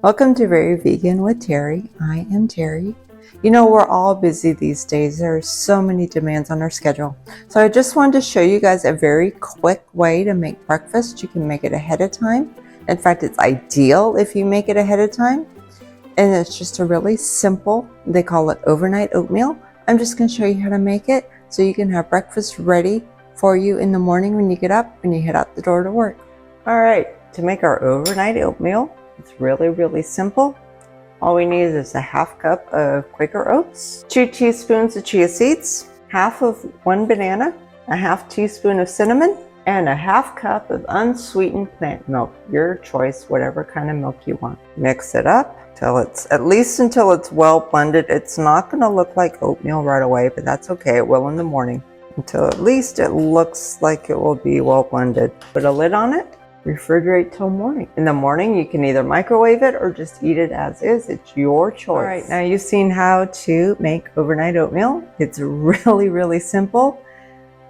Welcome to Very Vegan with Terry. I am Terry. You know, we're all busy these days. There are so many demands on our schedule. So I just wanted to show you guys a very quick way to make breakfast. You can make it ahead of time. In fact, it's ideal if you make it ahead of time. And it's just a really simple, they call it overnight oatmeal. I'm just going to show you how to make it so you can have breakfast ready for you in the morning when you get up and you head out the door to work. All right, to make our overnight oatmeal, it's really simple. All we need is a half cup of Quaker oats, 2 teaspoons of chia seeds, half of 1 banana, a half teaspoon of cinnamon, and a half cup of unsweetened plant milk. Your choice, whatever kind of milk you want. Mix it up till at least until it's well blended. It's not going to look like oatmeal right away, but that's okay. It will in the morning. Until at least it looks like it will be well blended. Put a lid on it. Refrigerate till morning. In the morning, you can either microwave it or just eat it as is. It's your choice. All right, now you've seen how to make overnight oatmeal. It's really simple.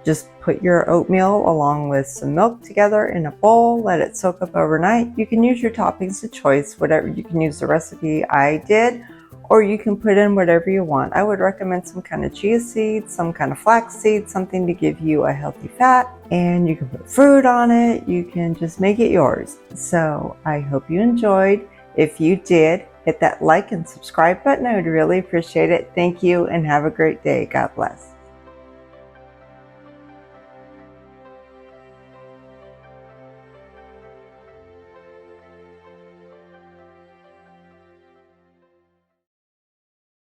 Just put your oatmeal along with some milk together in a bowl, let it soak up overnight. You can use your toppings of choice, whatever. You can use the recipe I did, or you can put in whatever you want. I would recommend some kind of chia seeds, some kind of flax seeds, something to give you a healthy fat, and you can put fruit on it. You can just make it yours. So I hope you enjoyed. If you did, hit that like and subscribe button. I would really appreciate it. Thank you and have a great day. God bless.